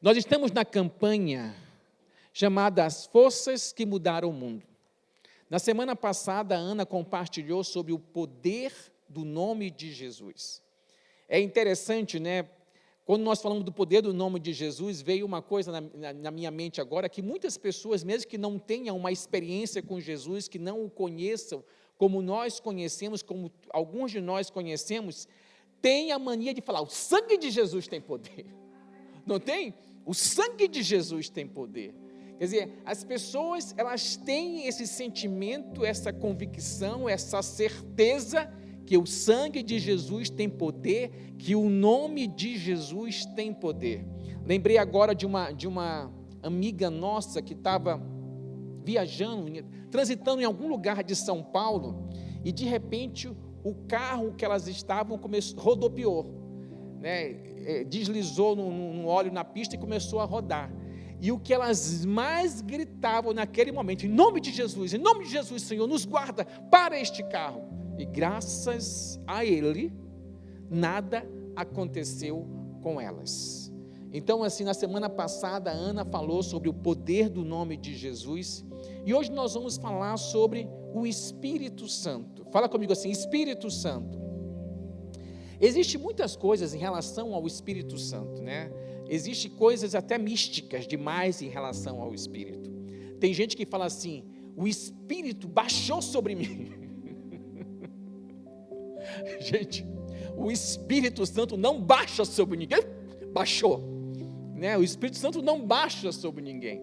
Nós estamos na campanha chamada As Forças que Mudaram o Mundo. Na semana passada, a Ana compartilhou sobre o poder do nome de Jesus. É interessante, né? Quando nós falamos do poder do nome de Jesus, veio uma coisa na minha mente agora, que muitas pessoas, mesmo que não tenham uma experiência com Jesus, que não o conheçam como nós conhecemos, como alguns de nós conhecemos, têm a mania de falar, o sangue de Jesus tem poder. Não tem? O sangue de Jesus tem poder. Quer dizer, as pessoas, elas têm esse sentimento, essa convicção, essa certeza que o sangue de Jesus tem poder, que o nome de Jesus tem poder. Lembrei agora de uma amiga nossa que estava viajando, transitando em algum lugar de São Paulo, e de repente o carro que elas estavam rodopiou, né? Deslizou no óleo na pista e começou a rodar. E o que elas mais gritavam naquele momento, em nome de Jesus, Senhor, nos guarda, para este carro. E graças a Ele, nada aconteceu com elas. Então, assim, na semana passada, a Ana falou sobre o poder do nome de Jesus, e hoje nós vamos falar sobre o Espírito Santo. Fala comigo assim, Espírito Santo. Existem muitas coisas em relação ao Espírito Santo, né? Existem coisas até místicas demais em relação ao Espírito. Tem gente que fala assim, o Espírito baixou sobre mim. Gente, o Espírito Santo não baixa sobre ninguém. Baixou, né? O Espírito Santo não baixa sobre ninguém,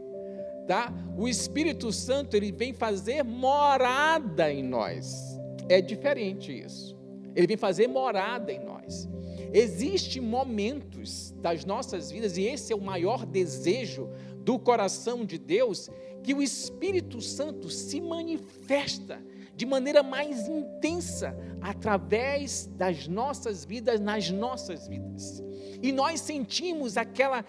tá? O Espírito Santo, ele vem fazer morada em nós. É diferente isso. Ele vem fazer morada em nós. Existem momentos das nossas vidas, e esse é o maior desejo do coração de Deus, que o Espírito Santo se manifesta de maneira mais intensa através das nossas vidas, nas nossas vidas. E nós sentimos aquela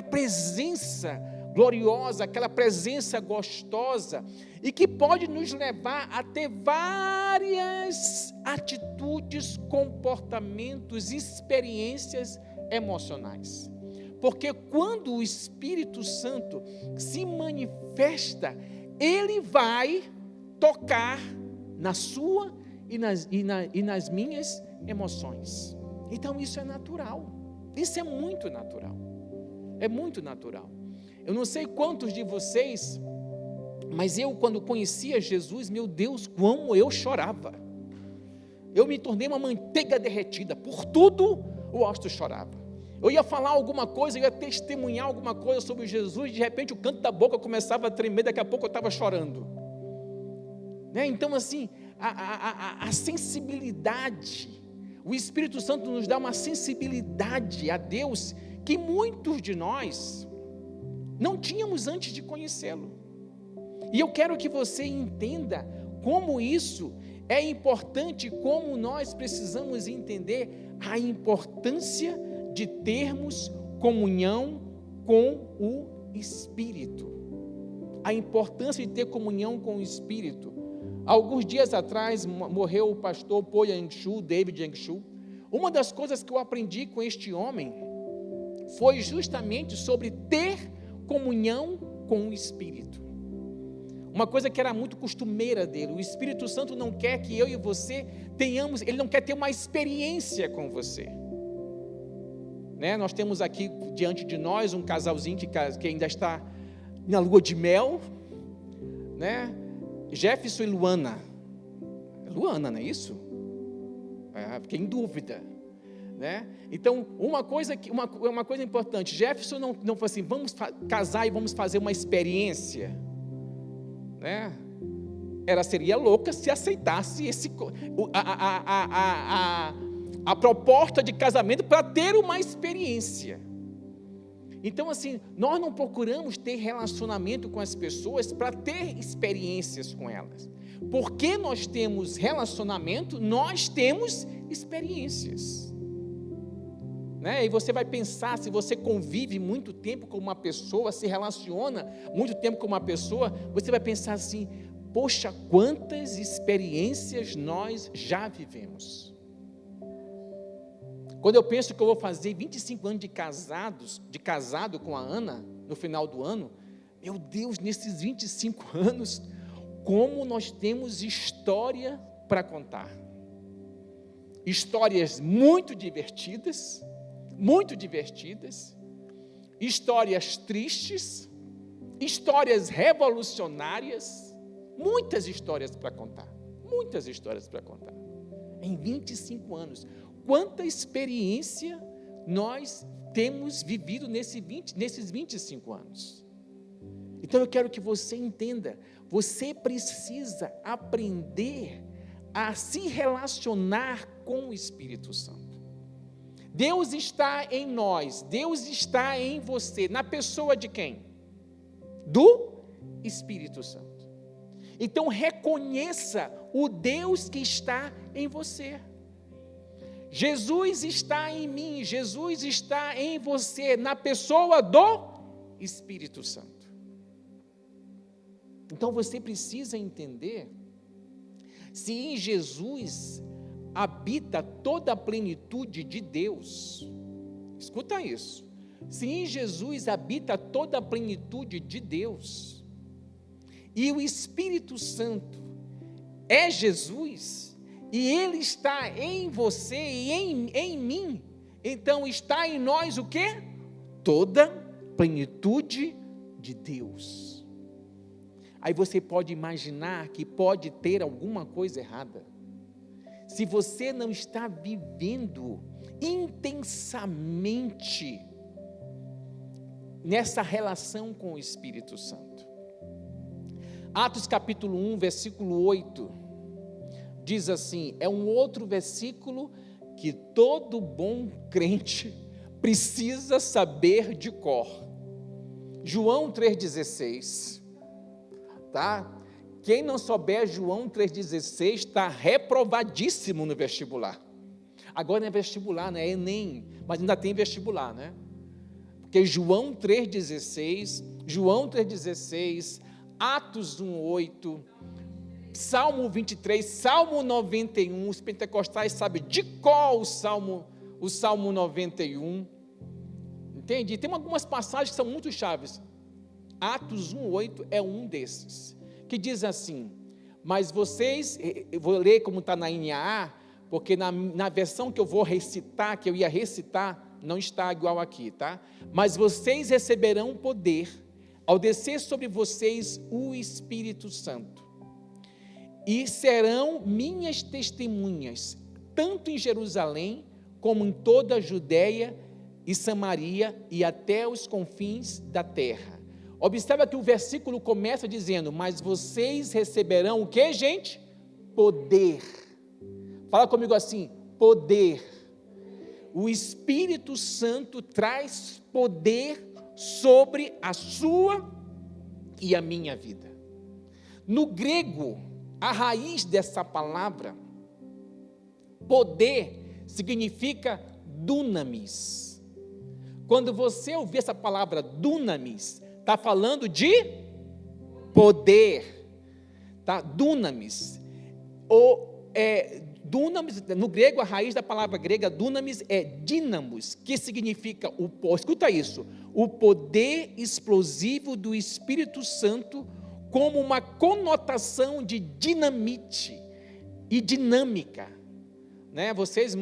presença gloriosa, aquela presença gostosa, e que pode nos levar a ter várias atitudes, comportamentos, experiências emocionais. Porque quando o Espírito Santo se manifesta, ele vai tocar na sua e nas minhas emoções. Então isso é natural, isso é muito natural, é muito natural. Eu não sei quantos de vocês, mas eu quando conhecia Jesus, meu Deus, como eu chorava. Eu me tornei uma manteiga derretida, por tudo o Austin chorava. Eu ia falar alguma coisa, eu ia testemunhar alguma coisa sobre Jesus, de repente o canto da boca começava a tremer, daqui a pouco eu estava chorando. Né? Então assim, a sensibilidade, o Espírito Santo nos dá uma sensibilidade a Deus, que muitos de nós não tínhamos antes de conhecê-lo. E eu quero que você entenda como isso é importante, como nós precisamos entender a importância de termos comunhão com o Espírito. A importância de ter comunhão com o Espírito. Alguns dias atrás morreu o pastor Po Yang-Shu, David Yang-Shu. Uma das coisas que eu aprendi com este homem foi justamente sobre ter comunhão com o Espírito. Uma coisa que era muito costumeira dele. O Espírito Santo não quer que eu e você tenhamos, ele não quer ter uma experiência com você. Né? Nós temos aqui diante de nós um casalzinho que ainda está na lua de mel, né? Jefferson e Luana. Luana, não é isso? Fiquei em dúvida. Né? Então, uma coisa importante, Jefferson não falou assim, vamos casar e vamos fazer uma experiência, né? Seria louca se aceitasse a proposta de casamento para ter uma experiência. Então assim, nós não procuramos ter relacionamento com as pessoas para ter experiências com elas, porque nós temos relacionamento, nós temos experiências. Né? E você vai pensar, se você convive muito tempo com uma pessoa, se relaciona muito tempo com uma pessoa, você vai pensar assim, poxa, quantas experiências nós já vivemos. Quando eu penso que eu vou fazer 25 anos de casado com a Ana, no final do ano, meu Deus, nesses 25 anos, como nós temos história para contar. Histórias muito divertidas, histórias tristes, histórias revolucionárias, muitas histórias para contar, em 25 anos. Quanta experiência nós temos vivido nesses 25 anos. Então eu quero que você entenda, você precisa aprender a se relacionar com o Espírito Santo. Deus está em nós, Deus está em você, na pessoa de quem? Do Espírito Santo. Então reconheça o Deus que está em você. Jesus está em mim, Jesus está em você, na pessoa do Espírito Santo. Então você precisa entender, se em Jesus habita toda a plenitude de Deus, escuta isso, se em Jesus habita toda a plenitude de Deus, e o Espírito Santo é Jesus, e Ele está em você e em mim, então está em nós o quê? Toda plenitude de Deus. Aí você pode imaginar que pode ter alguma coisa errada. Se você não está vivendo intensamente nessa relação com o Espírito Santo. Atos capítulo 1, versículo 8, diz assim, é um outro versículo que todo bom crente precisa saber de cor. João 3,16, tá? Quem não souber João 3,16 está reprovadíssimo no vestibular. Agora não é vestibular, né? É Enem, mas ainda tem vestibular, né? Porque João 3,16, Atos 1,8, Salmo 23, Salmo 91, os pentecostais sabem de qual o Salmo 91, entende? E tem algumas passagens que são muito chaves. Atos 1,8 é um desses, que diz assim, mas vocês, eu vou ler como está na NAA, porque na versão que eu vou recitar, que eu ia recitar, não está igual aqui, tá? Mas vocês receberão poder, ao descer sobre vocês o Espírito Santo, e serão minhas testemunhas, tanto em Jerusalém, como em toda a Judéia e Samaria, e até os confins da terra. Observa que o versículo começa dizendo, mas vocês receberão o que, gente? Poder. Fala comigo assim, poder. O Espírito Santo traz poder sobre a sua e a minha vida. No grego, a raiz dessa palavra, poder, significa dunamis. Quando você ouvir essa palavra dunamis, está falando de poder, tá? Dunamis. Dunamis, no grego, a raiz da palavra grega dunamis é dínamos, que significa, escuta isso, o poder explosivo do Espírito Santo, como uma conotação de dinamite e dinâmica, né? Vocês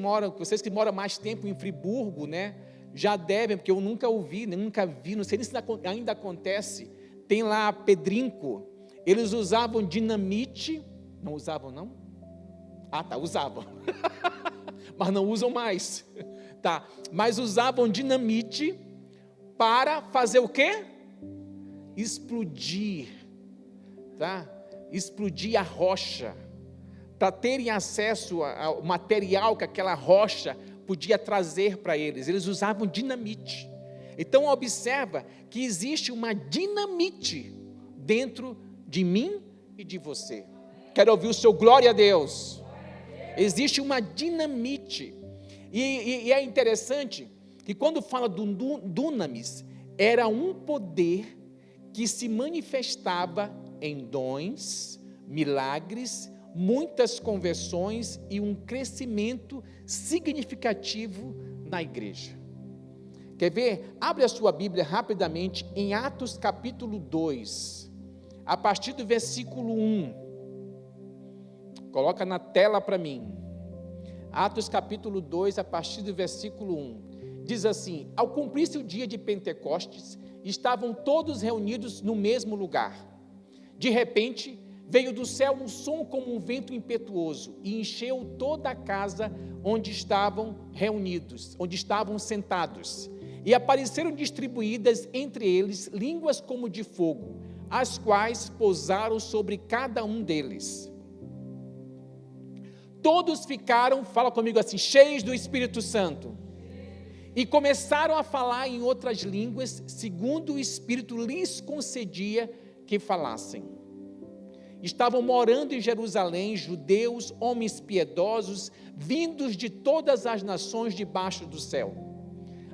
que moram mais tempo em Friburgo, né? Já devem, porque eu nunca ouvi, nunca vi, não sei nem se ainda acontece, tem lá Pedrinco, eles usavam dinamite, não usavam não? Ah tá, usavam, mas não usam mais, tá, mas usavam dinamite para fazer o quê? Explodir, tá? Explodir a rocha, para terem acesso ao material que aquela rocha podia trazer para eles. Eles usavam dinamite. Então observa que existe uma dinamite dentro de mim e de você. Quero ouvir o seu glória a Deus. Existe uma dinamite. E é interessante que quando fala do dunamis, era um poder que se manifestava em dons, milagres, muitas conversões e um crescimento significativo na igreja. Quer ver? Abre a sua Bíblia rapidamente em Atos capítulo 2, a partir do versículo 1. Coloca na tela para mim. Atos capítulo 2, a partir do versículo 1. Diz assim: ao cumprir-se o dia de Pentecostes, estavam todos reunidos no mesmo lugar. De repente, veio do céu um som como um vento impetuoso e encheu toda a casa onde estavam reunidos, onde estavam sentados. E apareceram distribuídas entre eles línguas como de fogo, as quais pousaram sobre cada um deles. Todos ficaram, fala comigo assim, cheios do Espírito Santo. E começaram a falar em outras línguas, segundo o Espírito lhes concedia que falassem. Estavam morando em Jerusalém judeus, homens piedosos, vindos de todas as nações debaixo do céu.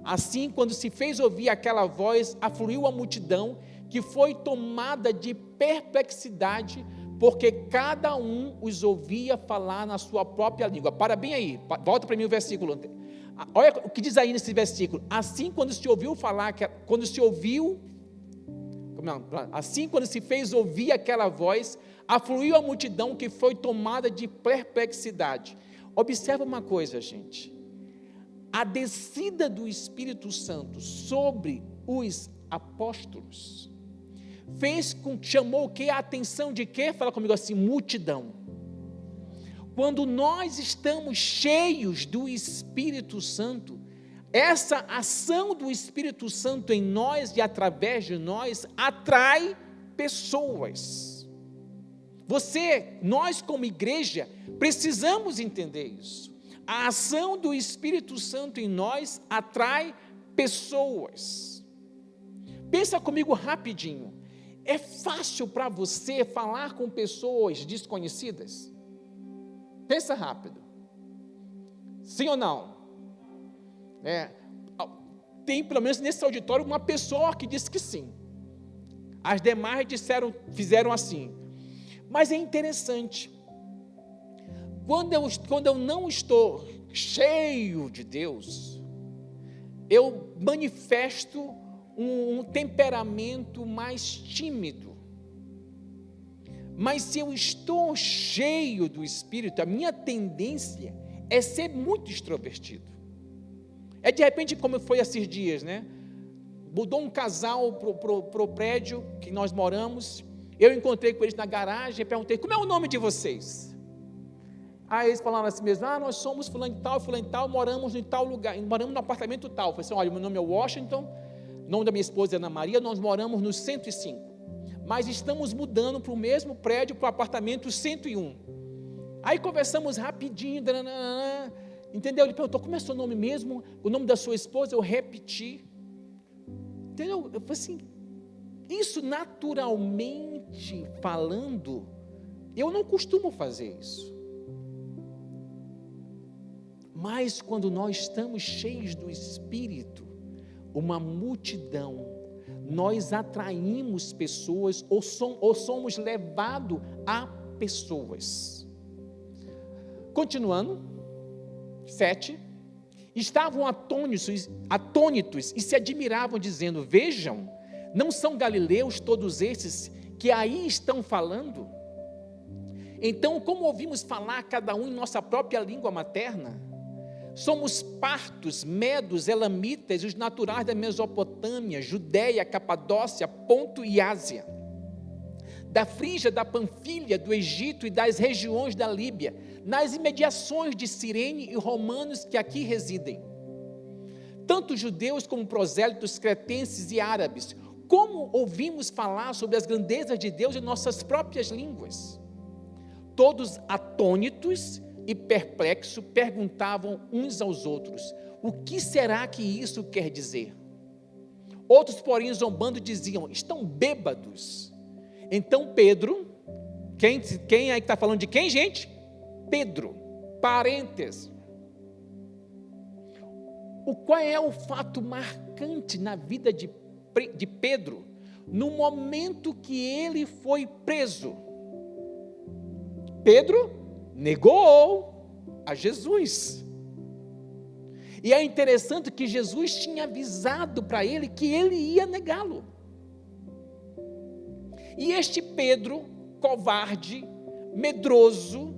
Assim, quando se fez ouvir aquela voz, afluiu a multidão, que foi tomada de perplexidade, porque cada um os ouvia falar na sua própria língua. Para bem aí, volta para mim o versículo. Olha o que diz aí nesse versículo. Assim, quando se fez ouvir aquela voz, afluiu a multidão, que foi tomada de perplexidade. Observa uma coisa, gente. A descida do Espírito Santo sobre os apóstolos chamou o quê? A atenção de quê? Fala comigo assim, multidão. Quando nós estamos cheios do Espírito Santo, essa ação do Espírito Santo em nós e através de nós atrai pessoas. Nós como igreja, precisamos entender isso. A ação do Espírito Santo em nós atrai pessoas. Pensa comigo rapidinho. É fácil para você falar com pessoas desconhecidas? Pensa rápido. Sim ou não? Tem, pelo menos nesse auditório, uma pessoa que disse que sim. As demais fizeram assim. Mas é interessante. Quando eu não estou cheio de Deus, eu manifesto um temperamento mais tímido. Mas se eu estou cheio do Espírito, a minha tendência é ser muito extrovertido. É de repente como foi esses dias, né? Mudou um casal pro prédio que nós moramos. Eu encontrei com eles na garagem e perguntei, como é o nome de vocês? Aí eles falaram assim mesmo, nós somos fulano e tal, moramos em tal lugar, moramos no apartamento tal. Eu falei assim, olha, meu nome é Washington, o nome da minha esposa é Ana Maria, nós moramos no 105, mas estamos mudando para o mesmo prédio, para o apartamento 101. Aí conversamos rapidinho, entendeu? Ele perguntou, como é seu nome mesmo? O nome da sua esposa? Eu repeti, entendeu? Eu falei assim, isso naturalmente falando, eu não costumo fazer isso. Mas quando nós estamos cheios do Espírito, uma multidão, nós atraímos pessoas ou somos levados a pessoas. Continuando, 7, estavam atônitos e se admiravam, dizendo, vejam, não são galileus todos esses que aí estão falando? Então, como ouvimos falar cada um em nossa própria língua materna? Somos partos, medos, elamitas, os naturais da Mesopotâmia, Judéia, Capadócia, Ponto e Ásia, da Frígia, da Panfilha, do Egito e das regiões da Líbia, nas imediações de Cirene e romanos que aqui residem. Tanto judeus como prosélitos, cretenses e árabes, como ouvimos falar sobre as grandezas de Deus em nossas próprias línguas? Todos atônitos e perplexos perguntavam uns aos outros, o que será que isso quer dizer? Outros, porém, zombando, diziam, estão bêbados. Então Pedro, quem aí que está falando de quem, gente? Pedro, parênteses. Qual é o fato marcante na vida de Pedro? No momento que ele foi preso, Pedro negou a Jesus. E é interessante que Jesus tinha avisado para ele que ele ia negá-lo. E este Pedro, covarde, medroso,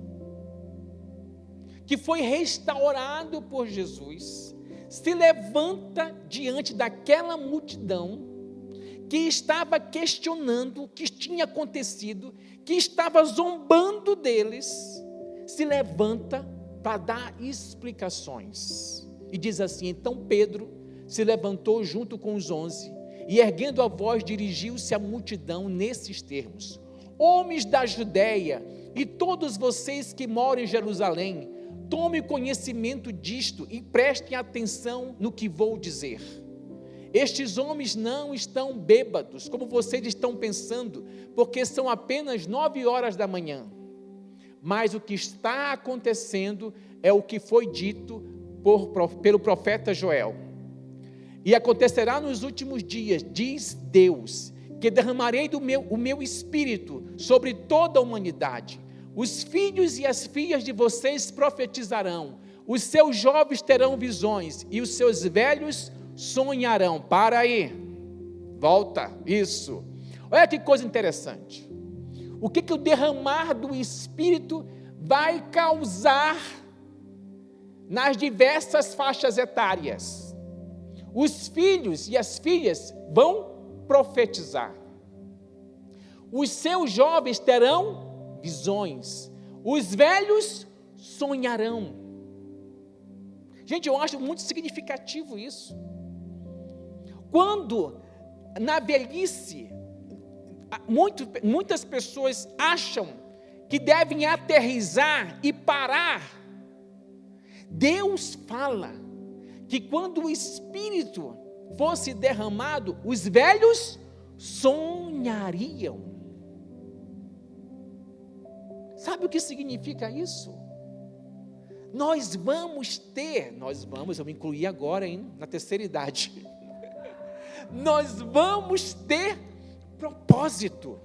que foi restaurado por Jesus, se levanta diante daquela multidão que estava questionando o que tinha acontecido, que estava zombando deles, se levanta para dar explicações. E diz assim: então Pedro se levantou junto com os 11, e erguendo a voz dirigiu-se à multidão nesses termos: homens da Judéia, e todos vocês que moram em Jerusalém, tomem conhecimento disto e prestem atenção no que vou dizer. Estes homens não estão bêbados, como vocês estão pensando, porque são apenas 9 horas da manhã. Mas o que está acontecendo é o que foi dito pelo profeta Joel. E acontecerá nos últimos dias, diz Deus, que derramarei o meu espírito sobre toda a humanidade. Os filhos e as filhas de vocês profetizarão, os seus jovens terão visões, e os seus velhos sonharão. Para aí, volta, isso. Olha que coisa interessante. O que o derramar do Espírito vai causar nas diversas faixas etárias? Os filhos e as filhas vão profetizar. Os seus jovens terão visões. Os velhos sonharão. Gente, eu acho muito significativo isso. Quando na velhice, muitas pessoas acham que devem aterrissar e parar, Deus fala que quando o Espírito fosse derramado, os velhos sonhariam. Sabe o que significa isso? Eu me incluí agora, na terceira idade. Nós vamos ter propósito,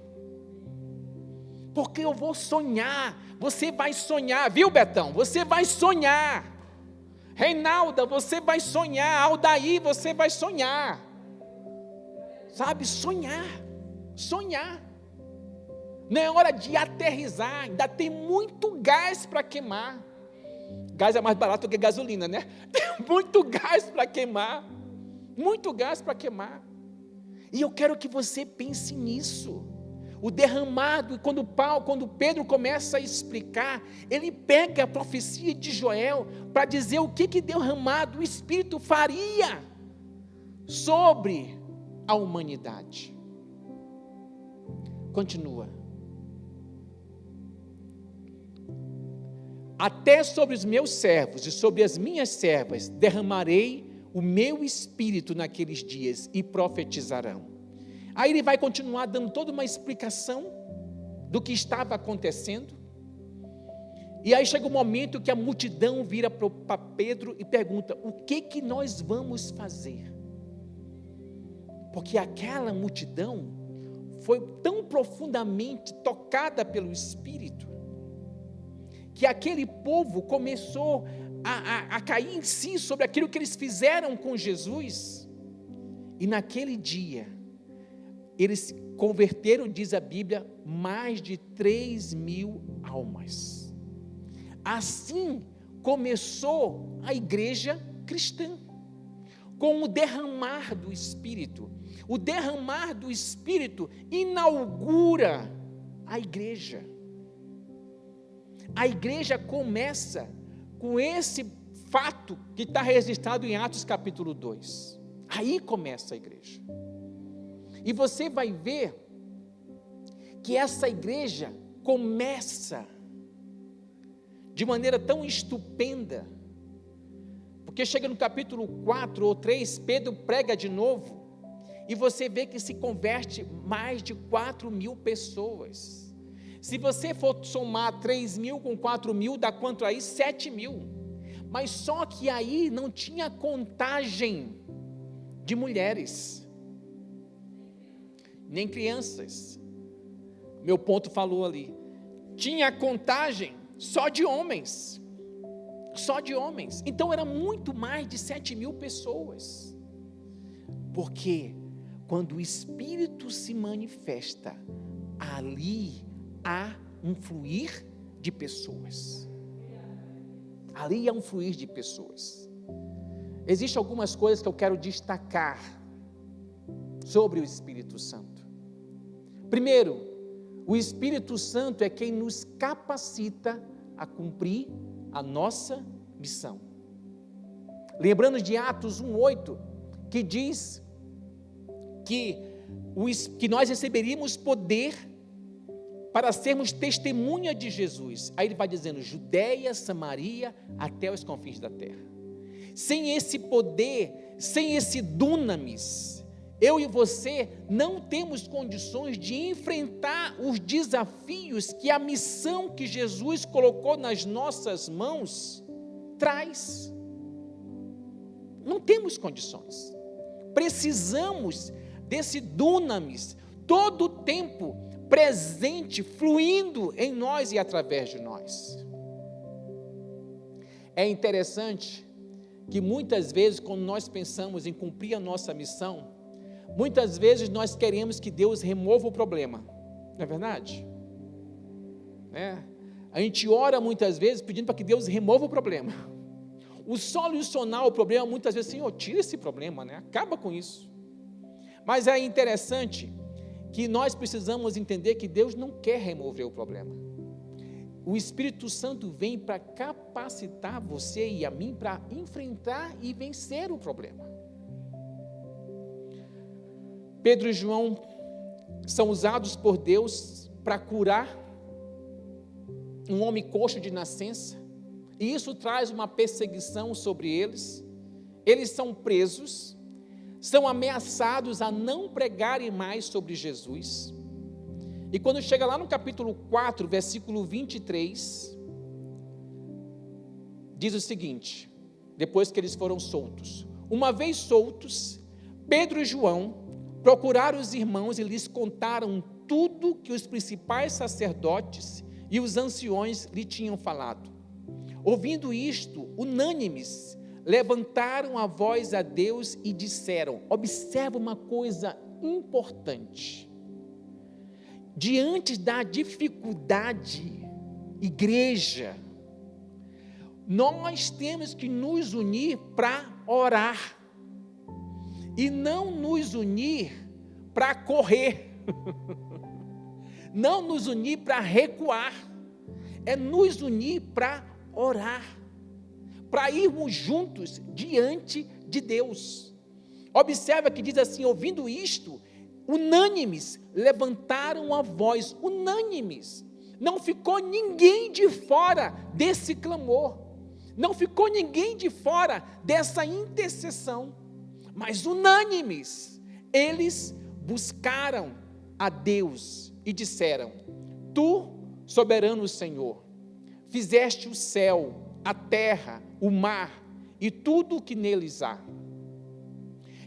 porque eu vou sonhar, você vai sonhar, viu, Betão? Você vai sonhar, Reinalda, você vai sonhar, Aldair, você vai sonhar, sabe, sonhar, não é hora de aterrissar, ainda tem muito gás para queimar. Gás é mais barato do que gasolina, né? Tem muito gás para queimar, e eu quero que você pense nisso. O derramado, quando Pedro começa a explicar, ele pega a profecia de Joel para dizer o que derramado o Espírito faria sobre a humanidade. Continua. Até sobre os meus servos e sobre as minhas servas derramarei o meu Espírito naqueles dias e profetizarão. Aí ele vai continuar dando toda uma explicação do que estava acontecendo. E aí chega o momento que a multidão vira para Pedro e pergunta: o que nós vamos fazer? Porque aquela multidão foi tão profundamente tocada pelo Espírito, que aquele povo começou a cair em si sobre aquilo que eles fizeram com Jesus. E naquele dia, eles converteram, diz a Bíblia, mais de 3.000 almas. Assim começou a igreja cristã, com o derramar do Espírito. O derramar do Espírito inaugura a igreja. A igreja começa com esse fato que está registrado em Atos capítulo 2. Aí começa a igreja. E você vai ver que essa igreja começa de maneira tão estupenda, porque chega no capítulo 4 ou 3, Pedro prega de novo, e você vê que se converte mais de 4.000 pessoas. Se você for somar 3.000 com 4.000, dá quanto aí? 7.000. Mas só que aí não tinha contagem de mulheres, nem crianças. Meu ponto falou ali. tinha a contagem só de homens. Só de homens. Então era muito mais de 7.000 pessoas. Porque quando o Espírito se manifesta, ali há um fluir de pessoas. Ali há um fluir de pessoas. Existem algumas coisas que eu quero destacar sobre o Espírito Santo. Primeiro, o Espírito Santo é quem nos capacita a cumprir a nossa missão. Lembrando de Atos 1:8, que diz que nós receberíamos poder para sermos testemunha de Jesus. Aí ele vai dizendo, Judeia, Samaria, até os confins da terra. Sem esse poder, sem esse dunamis, eu e você não temos condições de enfrentar os desafios que a missão que Jesus colocou nas nossas mãos traz. Não temos condições. Precisamos desse dunamis todo o tempo presente, fluindo em nós e através de nós. É interessante que muitas vezes, quando nós pensamos em cumprir a nossa missão, muitas vezes nós queremos que Deus remova o problema, não é verdade? A gente ora muitas vezes pedindo para que Deus remova o problema. O solucionar o problema, muitas vezes, Senhor, tira esse problema, acaba com isso. Mas é interessante que nós precisamos entender que Deus não quer remover o problema. O Espírito Santo vem para capacitar você e a mim para enfrentar e vencer o problema. Pedro e João são usados por Deus para curar um homem coxo de nascença, e isso traz uma perseguição sobre eles. Eles são presos, são ameaçados a não pregarem mais sobre Jesus. E quando chega lá no capítulo 4, versículo 23, diz o seguinte, depois que eles foram soltos: uma vez soltos, Pedro e João procuraram os irmãos e lhes contaram tudo que os principais sacerdotes e os anciões lhe tinham falado. Ouvindo isto, unânimes, levantaram a voz a Deus e disseram, observa uma coisa importante, diante da dificuldade, igreja, nós temos que nos unir para orar, e não nos unir para correr, não nos unir para recuar, é nos unir para orar, para irmos juntos diante de Deus. Observa que diz assim, ouvindo isto, unânimes levantaram a voz, unânimes, não ficou ninguém de fora desse clamor, não ficou ninguém de fora dessa intercessão, mas unânimes, eles buscaram a Deus e disseram, tu, soberano Senhor, fizeste o céu, a terra, o mar e tudo o que neles há.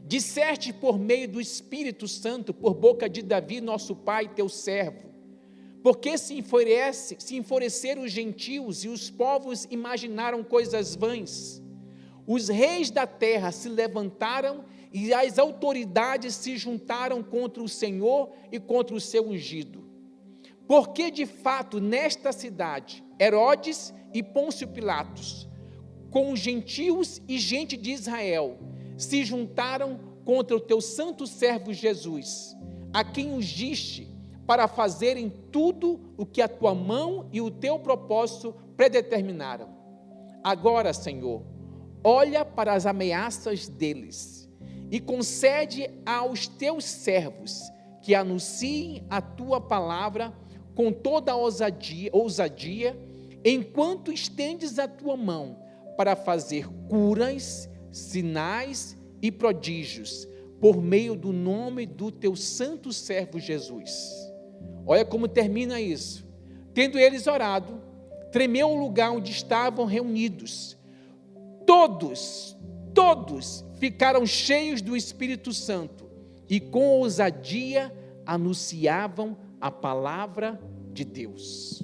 Disseste por meio do Espírito Santo, por boca de Davi, nosso pai, teu servo, porque se enfureceram os gentios e os povos imaginaram coisas vãs. Os reis da terra se levantaram e as autoridades se juntaram contra o Senhor e contra o seu ungido. Porque de fato nesta cidade, Herodes e Pôncio Pilatos, com gentios e gente de Israel, se juntaram contra o teu santo servo Jesus, a quem ungiste para fazerem tudo o que a tua mão e o teu propósito predeterminaram. Agora, Senhor, olha para as ameaças deles e concede aos teus servos que anunciem a tua palavra com toda a ousadia, enquanto estendes a tua mão para fazer curas, sinais e prodígios, por meio do nome do teu santo servo Jesus. Olha como termina isso. Tendo eles orado, tremeu o lugar onde estavam reunidos. Todos ficaram cheios do Espírito Santo e com ousadia anunciavam a palavra de Deus.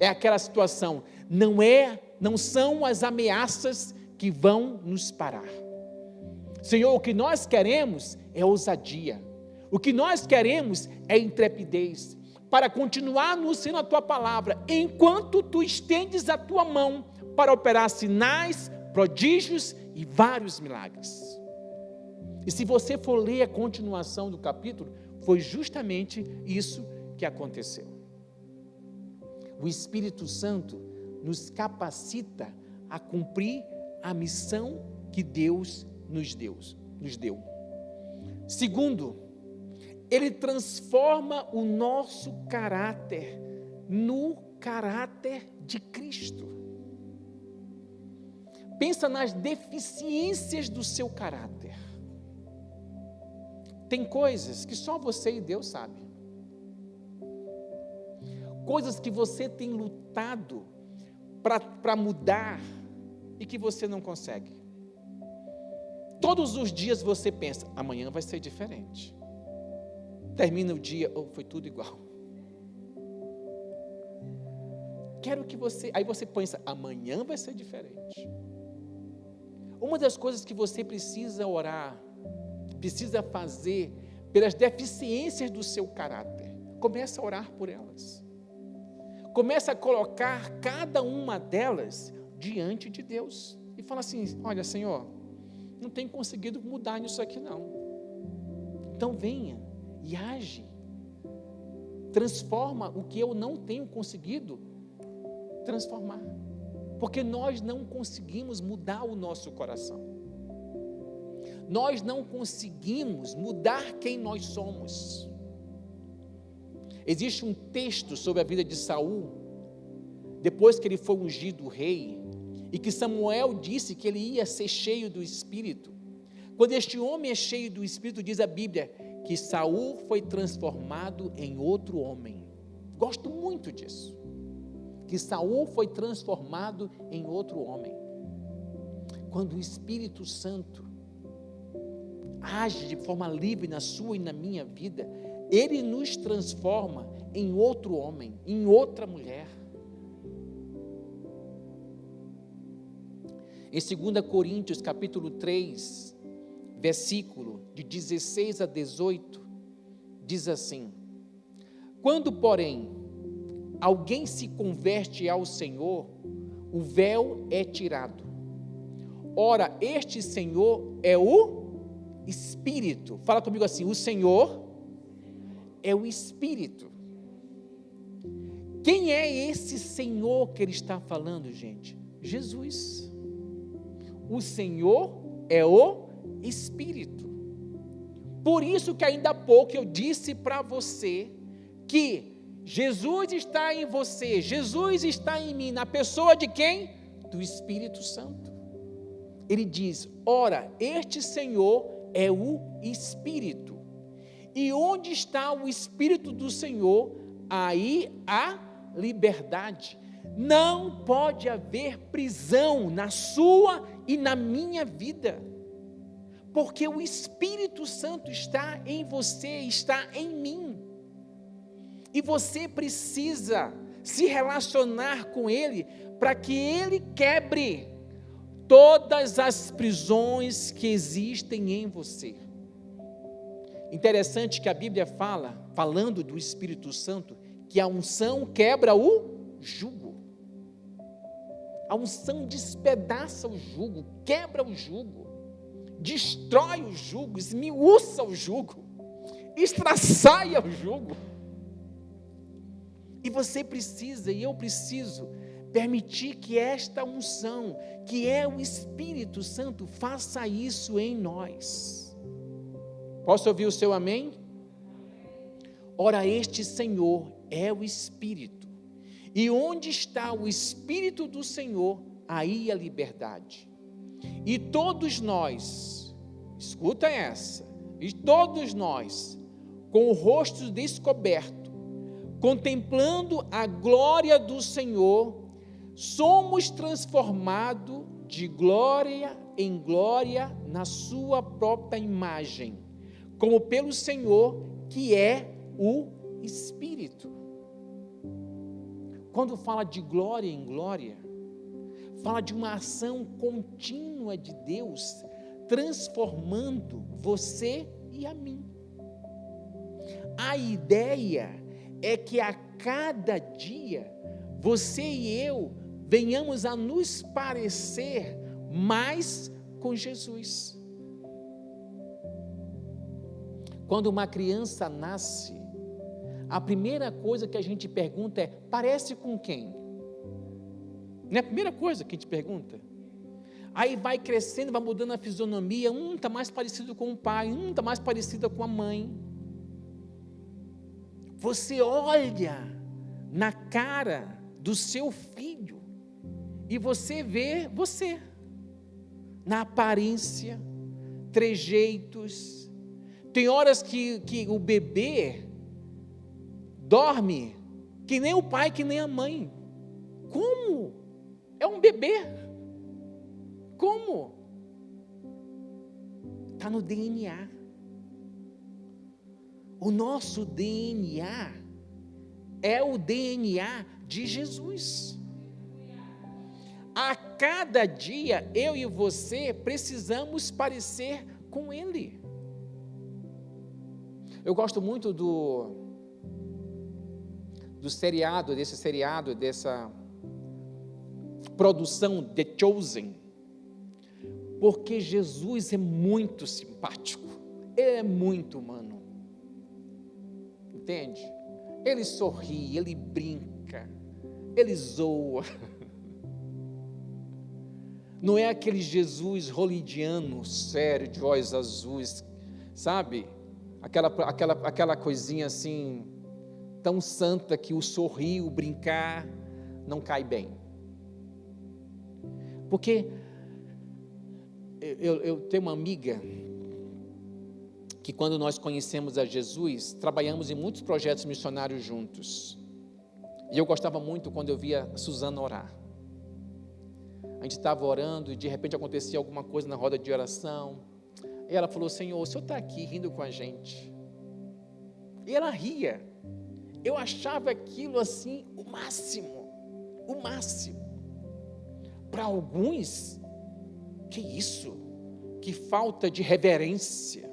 É aquela situação, não são as ameaças que vão nos parar. Senhor, o que nós queremos é ousadia. O que nós queremos é intrepidez, para continuar anunciando a tua palavra, enquanto tu estendes a tua mão para operar sinais, prodígios e vários milagres. E se você for ler a continuação do capítulo, foi justamente isso que aconteceu. O Espírito Santo nos capacita a cumprir a missão que Deus nos deu. Segundo, ele transforma o nosso caráter no caráter de Cristo. Pensa nas deficiências do seu caráter. Tem coisas que só você e Deus sabem. Coisas que você tem lutado para mudar e que você não consegue. Todos os dias você pensa, amanhã vai ser diferente. Termina o dia, foi tudo igual. Aí você pensa, amanhã vai ser diferente. Uma das coisas que você precisa orar, precisa fazer pelas deficiências do seu caráter, começa a orar por elas. Começa a colocar cada uma delas diante de Deus. E fala assim, olha Senhor, não tenho conseguido mudar nisso aqui não. Então venha e age. Transforma o que eu não tenho conseguido transformar. Porque nós não conseguimos mudar o nosso coração. Nós não conseguimos mudar quem nós somos. Existe um texto sobre a vida de Saul, depois que ele foi ungido rei, e que Samuel disse que ele ia ser cheio do Espírito. Quando este homem é cheio do Espírito, diz a Bíblia, que Saul foi transformado em outro homem. Gosto muito disso. Que Saul foi transformado em outro homem. Quando o Espírito Santo age de forma livre na sua e na minha vida, ele nos transforma em outro homem, em outra mulher. Em 2 Coríntios capítulo 3, versículo de 16 a 18, diz assim: quando, porém, alguém se converte ao Senhor, o véu é tirado. Ora, este Senhor é o Espírito. Fala comigo assim, o Senhor é o Espírito. Quem é esse Senhor que ele está falando, gente? Jesus. O Senhor é o Espírito. Por isso que ainda há pouco eu disse para você que Jesus está em você, Jesus está em mim, na pessoa de quem? Do Espírito Santo. Ele diz, ora, este Senhor é o Espírito. E onde está o Espírito do Senhor, aí há liberdade. Não pode haver prisão na sua e na minha vida, porque o Espírito Santo está em você, está em mim, e você precisa se relacionar com Ele, para que Ele quebre todas as prisões que existem em você. Interessante que a Bíblia fala, falando do Espírito Santo, que a unção quebra o jugo. A unção despedaça o jugo, quebra o jugo, destrói o jugo, esmiuça o jugo, estraçaia o jugo. E você precisa, e eu preciso, permitir que esta unção, que é o Espírito Santo, faça isso em nós. Posso ouvir o seu amém? Ora, este Senhor é o Espírito. E onde está o Espírito do Senhor, aí a liberdade. E todos nós, escuta essa, e todos nós, com o rosto descoberto, contemplando a glória do Senhor, somos transformados de glória em glória na sua própria imagem, como pelo Senhor, que é o Espírito. quando fala de glória em glória, fala de uma ação contínua de Deus, transformando você e a mim. A ideia é que a cada dia, você e eu venhamos a nos parecer mais com Jesus. Quando uma criança nasce, a primeira coisa que a gente pergunta é: parece com quem? Não é a primeira coisa que a gente pergunta? Aí vai crescendo, vai mudando a fisionomia, está mais parecido com o pai, está mais parecido com a mãe. Você olha na cara do seu filho e você vê você, na aparência, trejeitos. Tem horas que o bebê dorme que nem o pai, que nem a mãe. Como? É um bebê. Como? Está no DNA. O nosso DNA é o DNA de Jesus. A cada dia, eu e você precisamos parecer com Ele. Eu gosto muito dessa produção The Chosen, porque Jesus é muito simpático, ele é muito humano, entende? Ele sorri, ele brinca, ele zoa, não é aquele Jesus hollywoodiano, sério, de olhos azuis, sabe? Aquela coisinha assim, tão santa que o sorrir, o brincar, não cai bem. Porque eu tenho uma amiga que, quando nós conhecemos a Jesus, trabalhamos em muitos projetos missionários juntos. E eu gostava muito quando eu via a Suzana orar. A gente estava orando e de repente acontecia alguma coisa na roda de oração. E ela falou: Senhor, o Senhor está aqui rindo com a gente. E ela ria. Eu achava aquilo assim, o máximo. Para alguns, que isso? Que falta de reverência.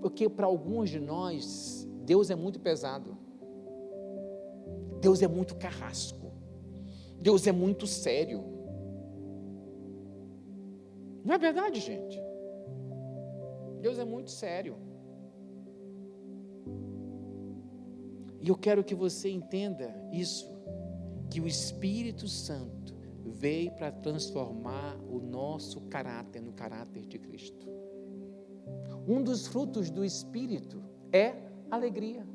Porque para alguns de nós, Deus é muito pesado. Deus é muito carrasco. Deus é muito sério. Não é verdade, gente? Deus é muito sério. E eu quero que você entenda isso, que o Espírito Santo veio para transformar o nosso caráter no caráter de Cristo. Um dos frutos do Espírito é alegria.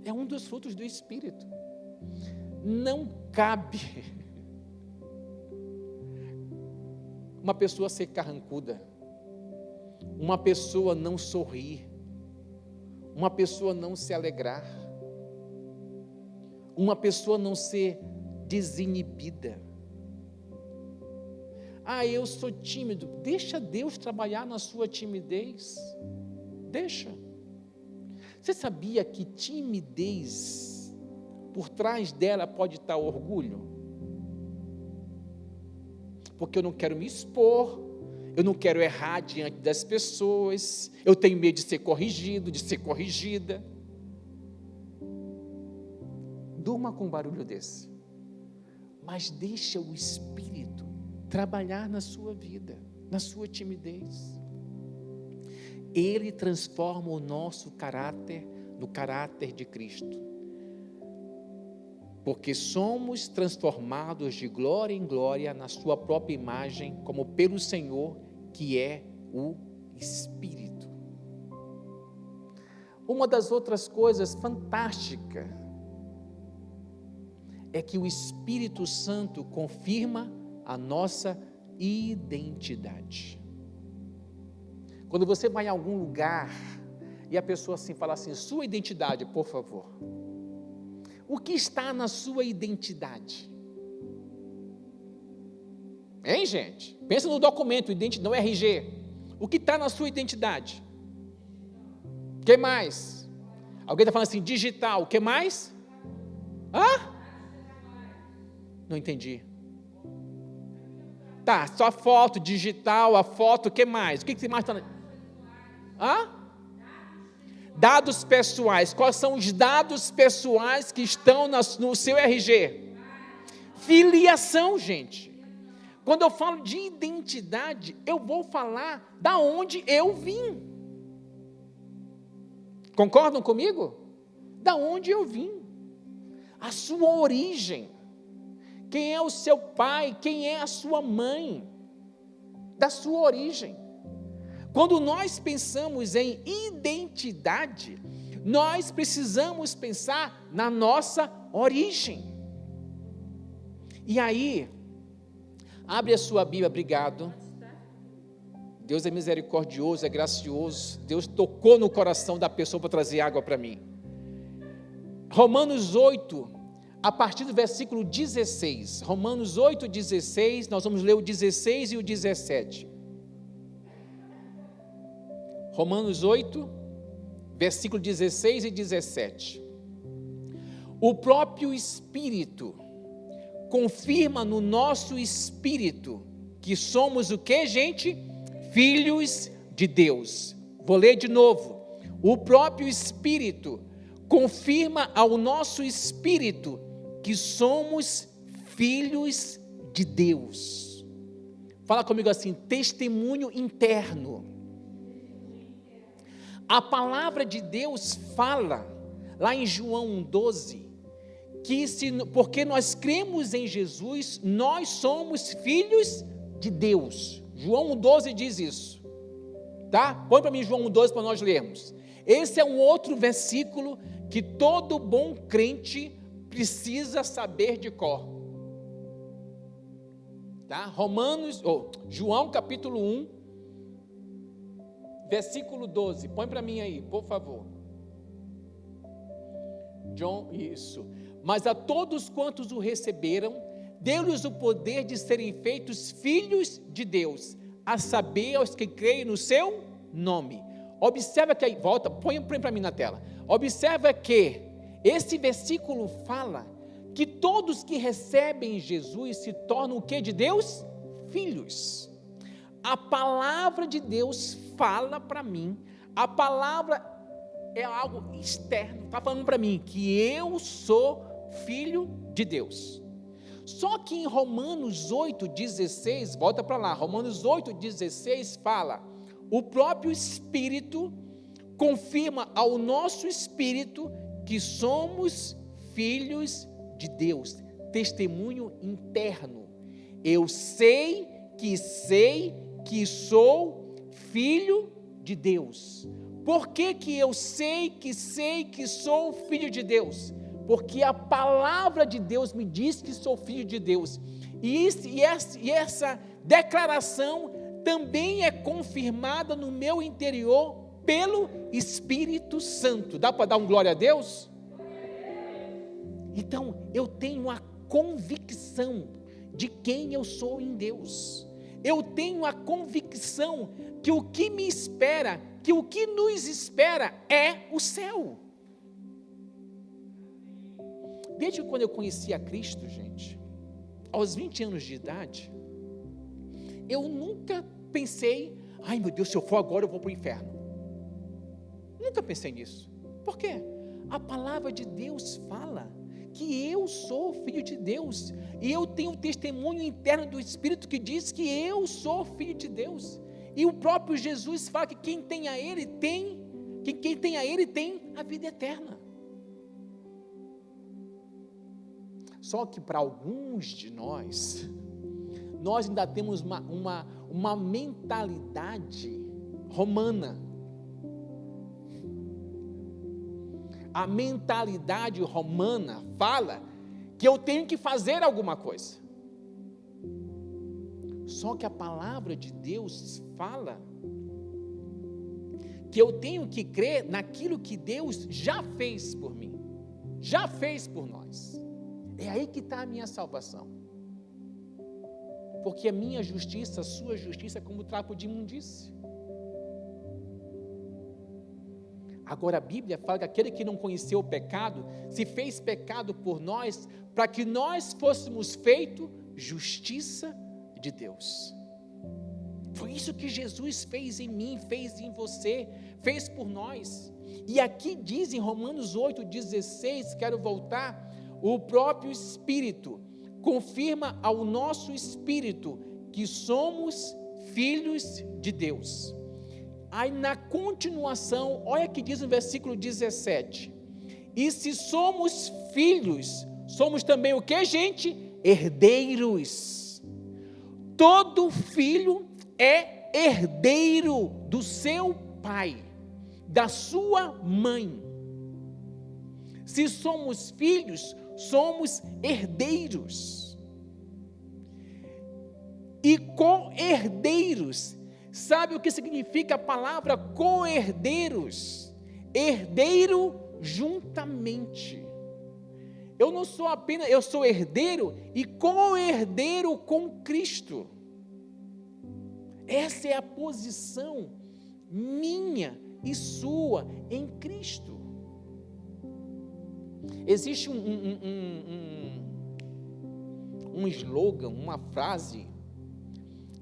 É um dos frutos do Espírito. Não cabe uma pessoa ser carrancuda, uma pessoa não sorrir, uma pessoa não se alegrar, uma pessoa não ser desinibida. Eu sou tímido. Deixa Deus trabalhar na sua timidez. Deixa. Você sabia que timidez, por trás dela pode estar orgulho? Porque eu não quero me expor, eu não quero errar diante das pessoas, eu tenho medo de ser corrigido, de ser corrigida. Durma com um barulho desse, mas deixa o Espírito trabalhar na sua vida, na sua timidez. Ele transforma o nosso caráter no caráter de Cristo, porque somos transformados de glória em glória na sua própria imagem, como pelo Senhor, que é o Espírito. Uma das outras coisas fantásticas é que o Espírito Santo confirma a nossa identidade. Quando você vai em algum lugar e a pessoa assim fala assim: sua identidade, por favor. O que está na sua identidade? Hein, gente? Pensa no documento, não RG. O que está na sua identidade? O que mais? Alguém está falando assim, digital, o que mais? Hã? Não entendi. Tá, só foto, digital, a foto, o que mais? O que mais está? Hã? Dados pessoais. Quais são os dados pessoais que estão no seu RG? Filiação, gente. Quando eu falo de identidade, eu vou falar da onde eu vim. Concordam comigo? Da onde eu vim. A sua origem. Quem é o seu pai? Quem é a sua mãe? Da sua origem. Quando nós pensamos em identidade, nós precisamos pensar na nossa origem. E aí, abre a sua Bíblia, obrigado. Deus é misericordioso, é gracioso. Deus tocou no coração da pessoa para trazer água para mim. Romanos 8, a partir do versículo 16. Romanos 8, 16, nós vamos ler o 16 e o 17. Romanos 8, versículo 16 e 17. O próprio Espírito confirma no nosso espírito que somos o que, gente? Filhos de Deus. Vou ler de novo. O próprio Espírito confirma ao nosso espírito que somos filhos de Deus. Fala comigo assim, testemunho interno. A palavra de Deus fala, lá em João 1,12, que porque nós cremos em Jesus, nós somos filhos de Deus. João 1,12 diz isso, tá? Põe para mim João 1,12 para nós lermos. Esse é um outro versículo que todo bom crente precisa saber de cor, tá? João capítulo 1, versículo 12, põe para mim aí, por favor. Isso. Mas a todos quantos o receberam, deu-lhes o poder de serem feitos filhos de Deus, a saber, aos que creem no seu nome. Observa que aí, põe para mim na tela. Observa que esse versículo fala que todos que recebem Jesus se tornam o que de Deus? Filhos. A palavra de Deus fala para mim, a palavra é algo externo, está falando para mim que eu sou filho de Deus. Só que em Romanos 8,16, volta para lá, Romanos 8,16 fala, o próprio Espírito confirma ao nosso espírito que somos filhos de Deus. Testemunho interno. Eu sei que sou filho de Deus. Por que eu sei que sou filho de Deus? Porque a palavra de Deus me diz que sou filho de Deus. E essa declaração também é confirmada no meu interior pelo Espírito Santo. Dá para dar um glória a Deus? Então, eu tenho a convicção de quem eu sou em Deus. Eu tenho a convicção que o que me espera, que o que nos espera é o céu. Desde quando eu conheci a Cristo, gente, aos 20 anos de idade, eu nunca pensei, ai meu Deus, se eu for agora eu vou para o inferno. Nunca pensei nisso. Por quê? A palavra de Deus fala que eu sou filho de Deus, e eu tenho um testemunho interno do Espírito que diz que eu sou filho de Deus, e o próprio Jesus fala que quem tem a Ele tem a vida eterna. Só que para alguns de nós ainda temos uma mentalidade romana. A mentalidade romana fala que eu tenho que fazer alguma coisa. Só que a palavra de Deus fala que eu tenho que crer naquilo que Deus já fez por mim, já fez por nós. É aí que está a minha salvação. Porque a minha justiça, a sua justiça é como trapo de imundície. Agora a Bíblia fala que aquele que não conheceu o pecado, se fez pecado por nós, para que nós fôssemos feitos justiça de Deus. Foi isso que Jesus fez em mim, fez em você, fez por nós. E aqui diz em Romanos 8,16, quero voltar, o próprio Espírito confirma ao nosso espírito que somos filhos de Deus. Aí na continuação, olha que diz no versículo 17, e se somos filhos, somos também o que, gente? Herdeiros. Todo filho é herdeiro do seu pai, da sua mãe. Se somos filhos, somos herdeiros. E co-herdeiros. Sabe o que significa a palavra co-herdeiros? Herdeiro juntamente. Eu não sou apenas, eu sou herdeiro e co-herdeiro com Cristo. Essa é a posição minha e sua em Cristo. Existe um slogan, uma frase,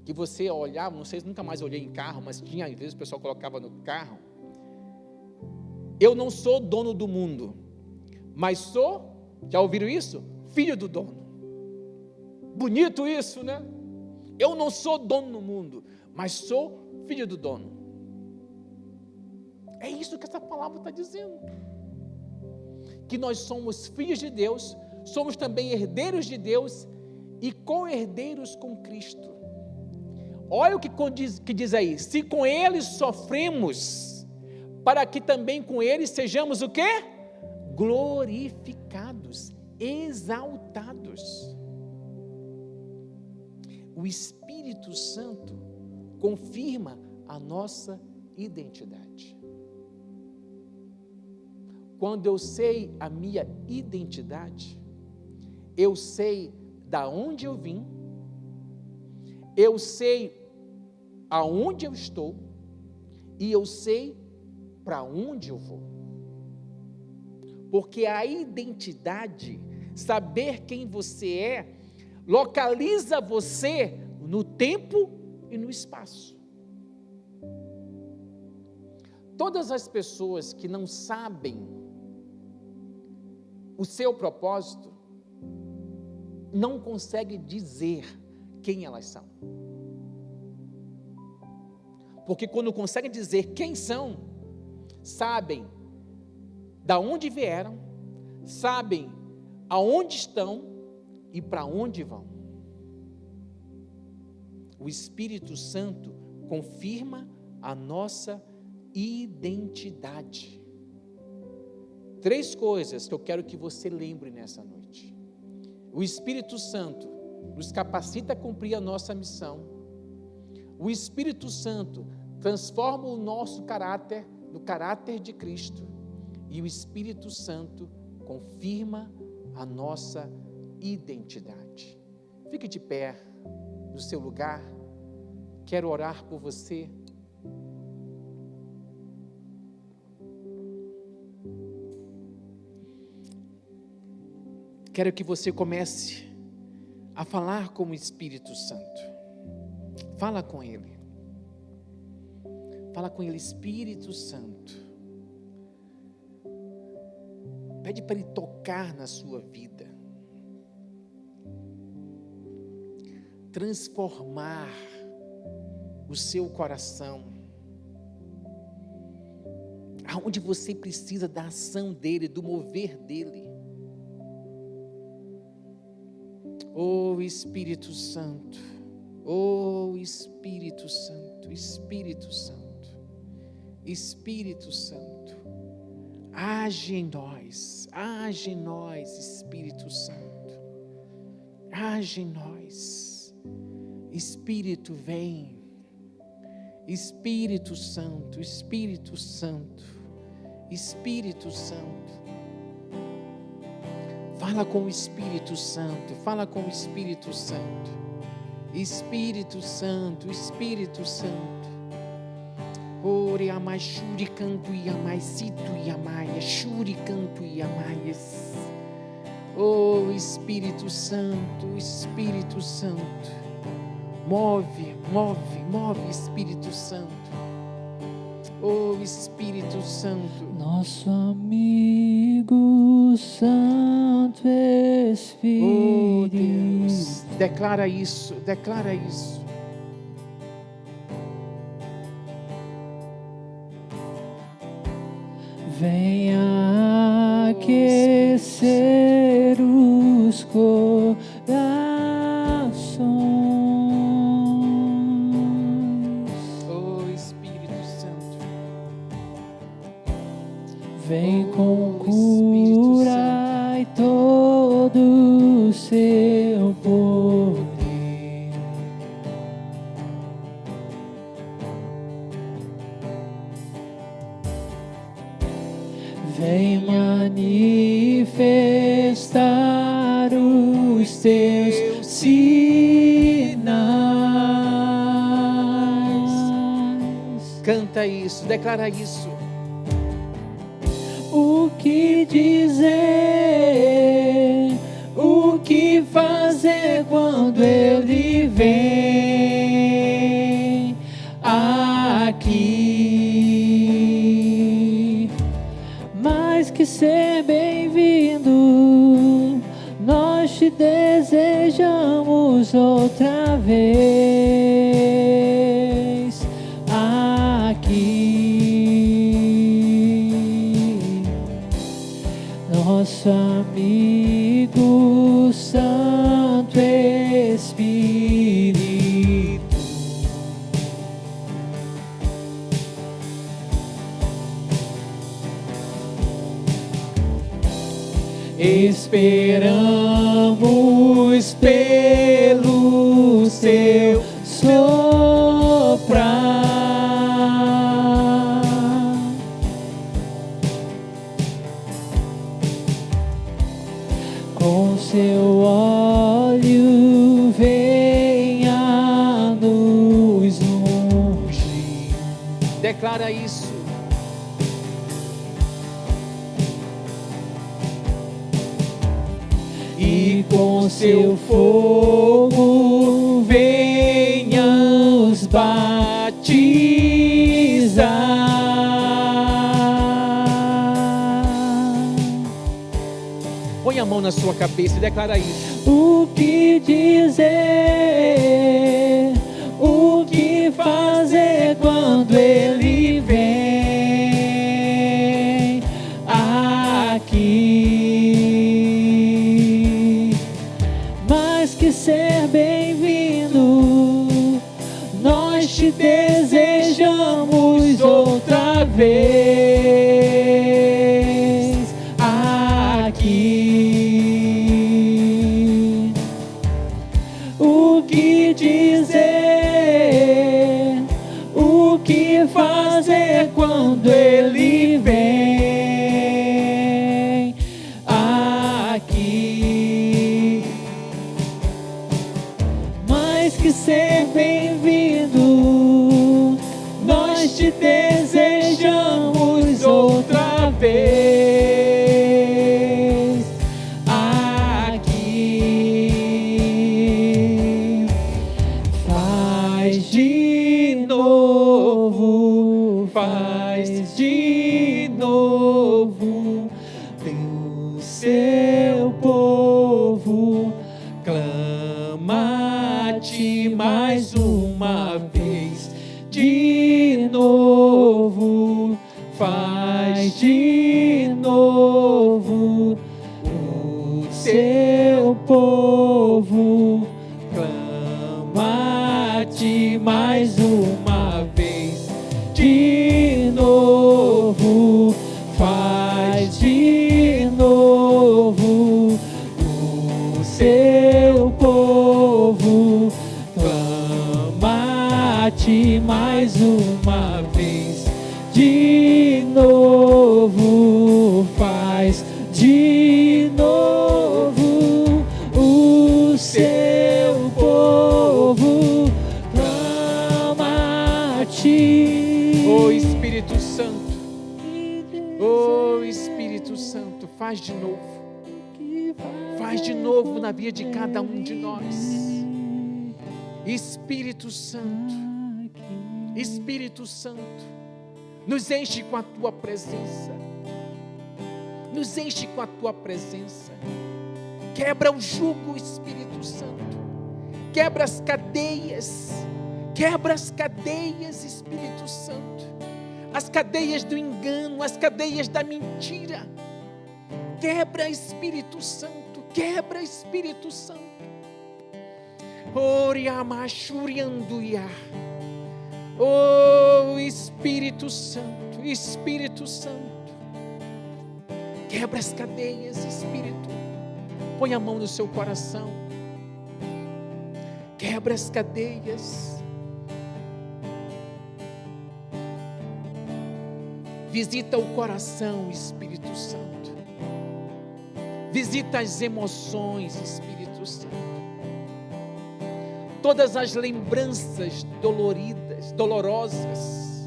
que você olhava, não sei se nunca mais olhei em carro, mas tinha, às vezes o pessoal colocava no carro: eu não sou dono do mundo, mas sou, já ouviram isso? Filho do dono. Bonito isso, né? Eu não sou dono do mundo, mas sou filho do dono. É isso que essa palavra está dizendo. Que nós somos filhos de Deus, somos também herdeiros de Deus e co-herdeiros com Cristo. Olha o que diz aí: se com Ele sofremos, para que também com Ele sejamos o quê? Glorificados, exaltados. O Espírito Santo confirma a nossa identidade. Quando eu sei a minha identidade, eu sei da onde eu vim, eu sei aonde eu estou e eu sei para onde eu vou. Porque a identidade, saber quem você é, localiza você no tempo e no espaço. Todas as pessoas que não sabem o seu propósito, não conseguem dizer quem elas são. Porque quando conseguem dizer quem são, sabem da onde vieram, sabem aonde estão e para onde vão. O Espírito Santo confirma a nossa identidade. 3 coisas que eu quero que você lembre nessa noite. O Espírito Santo nos capacita a cumprir a nossa missão. O Espírito Santo transforma o nosso caráter no caráter de Cristo. E o Espírito Santo confirma a nossa identidade. Fique de pé no seu lugar. Quero orar por você. Quero que você comece a falar com o Espírito Santo. Fala com Ele. Fala com Ele: Espírito Santo. Pede para Ele tocar na sua vida. Transformar o seu coração. Aonde você precisa da ação dEle, do mover dEle. Oh Espírito Santo, oh Espírito Santo, Espírito Santo, Espírito Santo, age em nós, Espírito Santo, age em nós, Espírito vem, Espírito Santo, Espírito Santo, Espírito Santo. Fala com o Espírito Santo, fala com o Espírito Santo, Espírito Santo, Espírito Santo, Ore amai shuri canto e amai situ e amaia, shuri canto e amaias. Oh Espírito Santo, Espírito Santo, move, move, move, Espírito Santo. Oh Espírito Santo, nosso amigo Santo Espírito. oh Deus, declara isso, declara isso. Venha aquecer os corações. Oh Espírito Santo, Vem com Oh, Espírito cura e todo o seu poder. Vem manifestar os teus sinais. canta isso, declara isso. O que dizer, o que fazer quando ele vem aqui? Mais que ser bem-vindo, nós te desejamos outra vez aqui. Nosso amigo Santo Espírito, esperamos pelo seu soprar. Com seu óleo venha nos ungir. Declara isso. E com seu fogo venha os batizar. Põe a mão na sua cabeça e declara isso. O que dizer, o que fazer quando ele vem aqui? Mais que ser bem-vindo, nós te desejamos outra vez aqui. O que dizer, o que fazer quando ele vem aqui? Mais que ser bem-vindo, nós te desejamos outra vez aqui. Faz de novo, faz de novo. O seu povo clama-te mais uma vez. De novo, faz de novo. O seu povo clama-te mais uma vez. De novo, faz de novo. O seu povo clama-te mais uma vez. De novo, faz de novo. O seu povo clama-te Oh Espírito Santo, oh Espírito Santo, faz de novo na vida de cada um de nós. Espírito Santo, Espírito Santo, nos enche com a tua presença, nos enche com a tua presença. Quebra o jugo, Espírito Santo, quebra as cadeias, Espírito Santo, as cadeias do engano, as cadeias da mentira. Quebra, Espírito Santo, quebra, Espírito Santo. Oriamachurianduia. Oh Espírito Santo, Espírito Santo, quebra as cadeias, Espírito. Põe a mão no seu coração, quebra as cadeias. Visita o coração, Espírito Santo. Visita as emoções, Espírito Santo. Todas as lembranças dolorosas.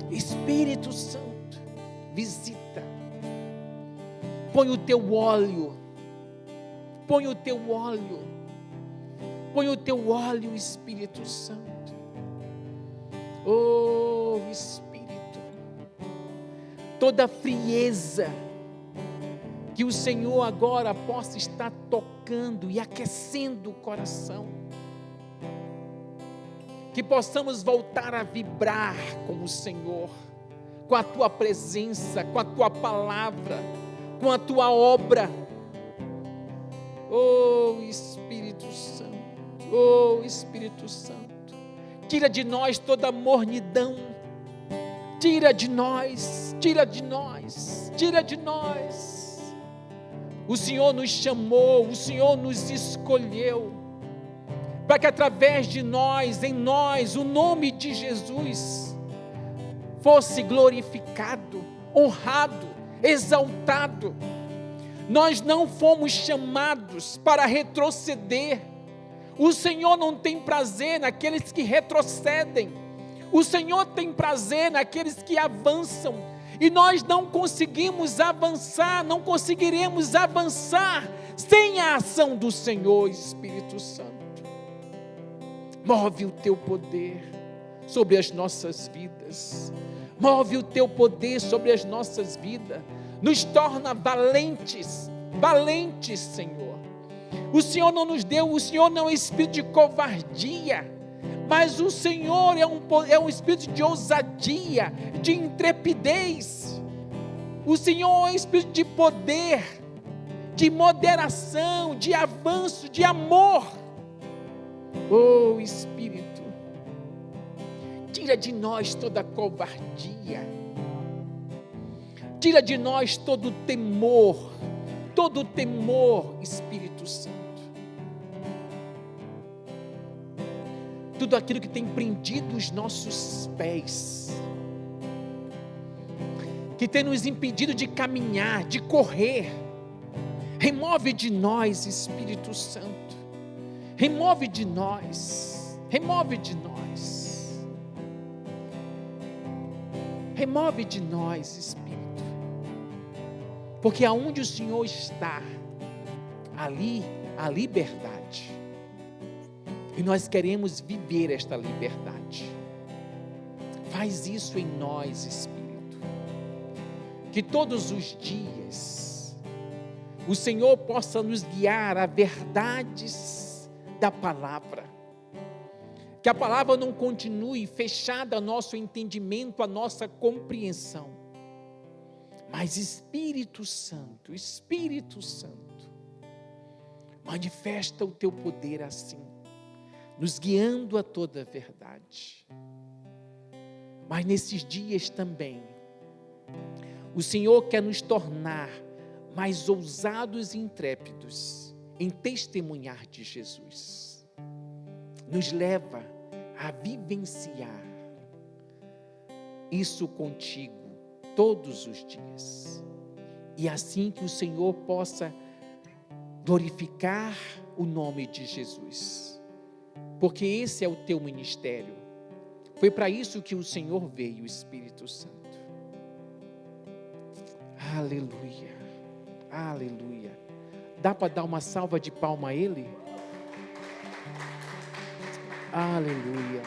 Espírito Santo, visita. Põe o teu óleo. Põe o teu óleo. Põe o teu óleo, Espírito Santo. Oh, Espírito. Toda frieza, que o Senhor agora possa estar tocando e aquecendo o coração. Que possamos voltar a vibrar com o Senhor, com a tua presença, com a tua palavra, com a tua obra. Oh Espírito Santo, oh Espírito Santo, tira de nós toda mornidão. Tira de nós, tira de nós, tira de nós. O Senhor nos chamou, o Senhor nos escolheu, para que através de nós, em nós, o nome de Jesus fosse glorificado, honrado, exaltado. Nós não fomos chamados para retroceder. O Senhor não tem prazer naqueles que retrocedem. O Senhor tem prazer naqueles que avançam, e nós não conseguimos avançar, não conseguiremos avançar sem a ação do Senhor. Espírito Santo, move o teu poder sobre as nossas vidas, move o teu poder sobre as nossas vidas, nos torna valentes, valentes, Senhor. O Senhor não nos deu, o Senhor não é um espírito de covardia, mas o Senhor é um espírito de ousadia, de intrepidez. O Senhor é um espírito de poder, de moderação, de avanço, de amor. Oh Espírito, tira de nós toda covardia, tira de nós todo temor, Espírito Santo. Tudo aquilo que tem prendido os nossos pés, que tem nos impedido de caminhar, de correr, remove de nós, Espírito Santo, remove de nós, remove de nós, remove de nós, Espírito, porque aonde o Senhor está, ali há liberdade. E nós queremos viver esta liberdade. Faz isso em nós, Espírito. Que todos os dias o Senhor possa nos guiar a verdades da palavra. Que a palavra não continue fechada ao nosso entendimento, à nossa compreensão. Mas Espírito Santo, manifesta o teu poder assim, nos guiando a toda a verdade. Mas nesses dias também, o Senhor quer nos tornar mais ousados e intrépidos em testemunhar de Jesus. Nos leva a vivenciar isso contigo todos os dias. E assim que o Senhor possa glorificar o nome de Jesus. Porque esse é o teu ministério, Foi para isso que o Senhor veio, o Espírito Santo. Aleluia, aleluia. Dá para dar uma salva de palma a Ele? Aleluia.